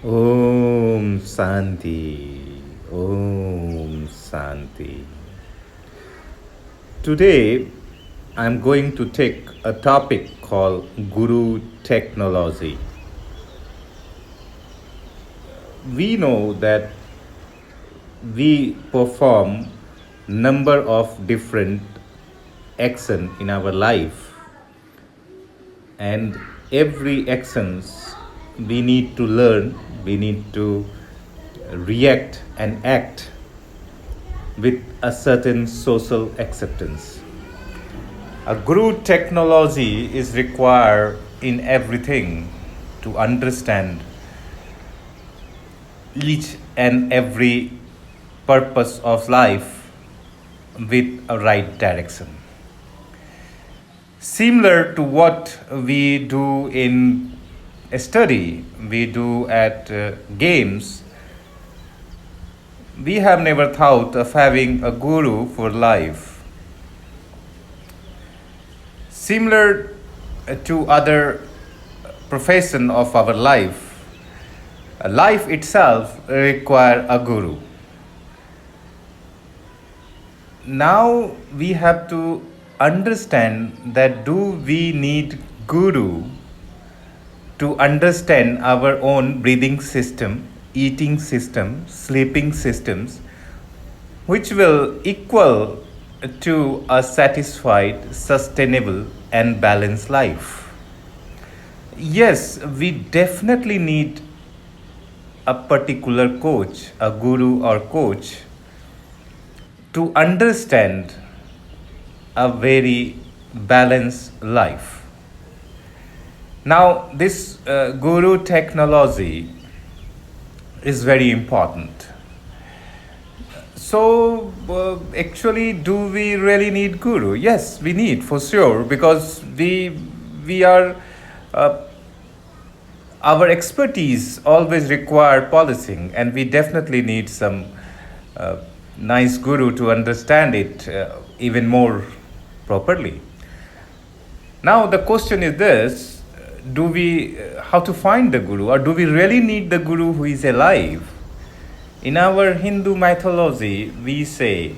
Om Santi. Om Santi. Today, I'm going to take a topic called Guru Technology. We know that we perform number of different action in our life, and every actions we need to learn, we need to react and act with a certain social acceptance. A guru technology is required in everything to understand each and every purpose of life with a right direction. Similar to what we do in a study, we do at games, we have never thought of having a guru for life. Similar to other profession of our life itself require a guru. Now we have to understand that do we need guru to understand our own breathing system, eating system, sleeping systems, which will equal to a satisfied, sustainable, and balanced life. Yes, we definitely need a particular coach, a guru or coach, to understand a very balanced life. Now, this guru technology is very important. So, actually, do we really need guru? Yes, we need for sure because we are our expertise always require policing, and we definitely need some uh, nice guru to understand it even more properly. Now the question is this: do we how to find the guru, or do we really need the guru who is alive? In our Hindu mythology, we say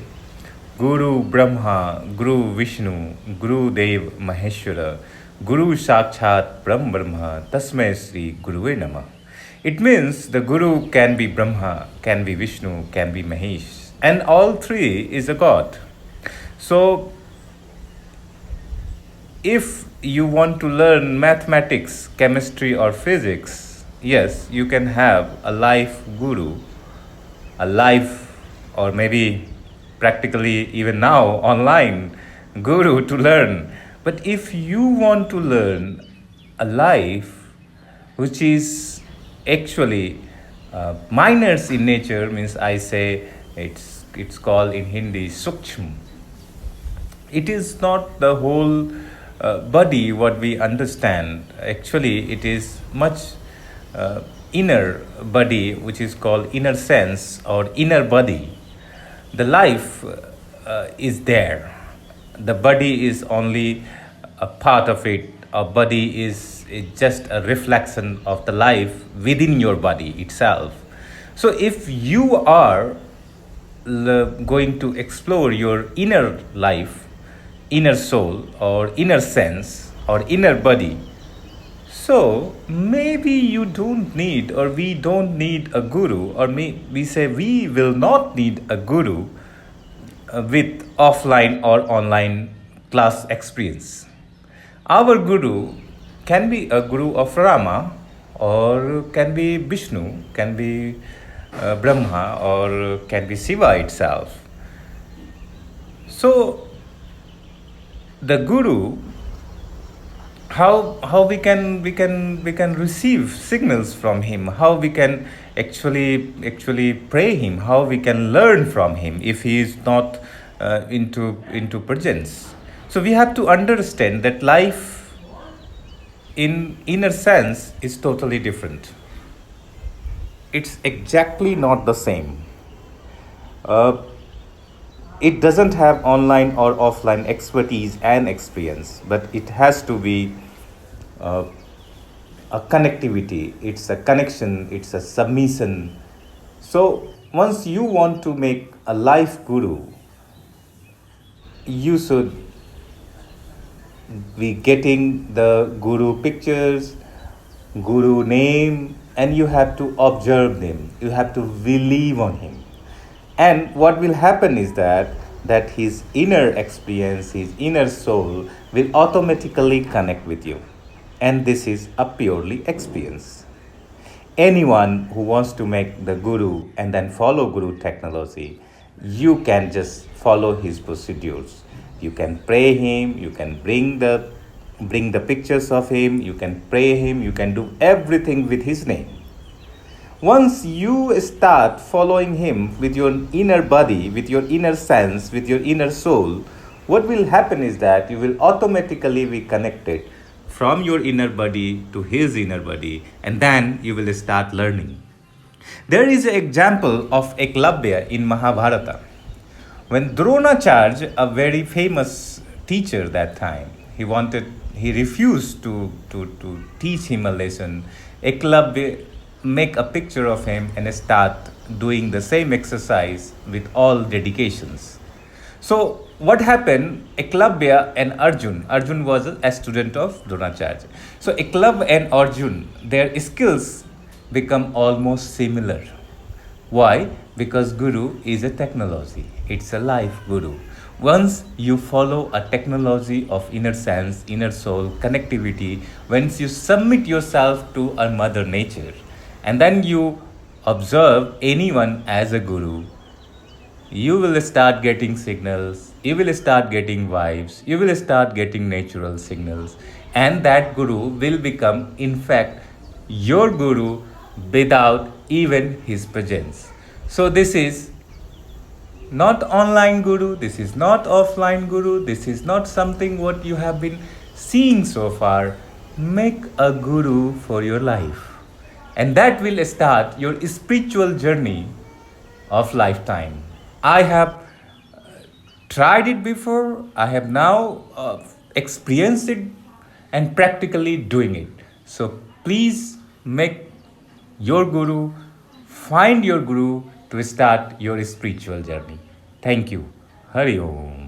Guru Brahma, Guru Vishnu, Guru Dev Maheshwara, Guru Sakshat Brahma, Tasmai Sri Guruve Namah. It means the Guru can be Brahma, can be Vishnu, can be Mahesh, and all three is a God. So, if you want to learn mathematics, chemistry, or physics, yes, you can have a life guru, a live, or maybe practically even now online guru to learn. But if you want to learn a life which is actually minors in nature, means I say it's called in Hindi sukshma. It is not the whole body what we understand. Actually, it is much inner body, which is called inner sense or inner body. The life is there. The body is only a part of it. Our body is just a reflection of the life within your body itself. So if you are going to explore your inner life, inner soul, or inner sense, or inner body, so maybe you don't need, or we don't need a guru, or we say we will not need a guru with offline or online class experience. Our guru can be a guru of Rama, or can be Vishnu, can be Brahma, or can be Shiva itself. So the guru, how we can receive signals from him, how we can actually pray him, how we can learn from him if he is not into presence. So we have to understand that life in inner sense is totally different. It's exactly not the same. uh, it doesn't have online or offline expertise and experience, but it has to be uh, a connectivity, it's a connection, it's a submission. So once you want to make a life guru, you should be getting the guru pictures, guru name, and you have to observe them. You have to believe on him. And what will happen is that his inner experience, his inner soul will automatically connect with you. And this is a purely experience. Anyone who wants to make the guru and then follow guru technology, you can just follow his procedures. You can pray him, you can bring the pictures of him, you can pray him, you can do everything with his name. Once you start following him with your inner body, with your inner sense, with your inner soul, what will happen is that you will automatically be connected from your inner body to his inner body, and then you will start learning. There is an example of Eklavya in Mahabharata. When Dronacharya, a very famous teacher that time, he refused to teach him a lesson. Eklavya make a picture of him and start doing the same exercise with all dedications. So what happened? Eklavya and Arjun was a student of Dronacharya. So Eklavya and Arjun, their skills become almost similar. Why? Because Guru is a technology. It's a life Guru. Once you follow a technology of inner sense, inner soul, connectivity, once you submit yourself to a mother nature, and then you observe anyone as a Guru, you will start getting signals, you will start getting vibes, you will start getting natural signals, and that Guru will become, in fact, your Guru without even his presence. So, this is not online Guru, this is not offline Guru, this is not something what you have been seeing so far. Make a Guru for your life, and that will start your spiritual journey of lifetime. I have tried it before, I have now experienced it and practically doing it. So please make your guru, find your guru to start your spiritual journey. Thank you. Hari Om.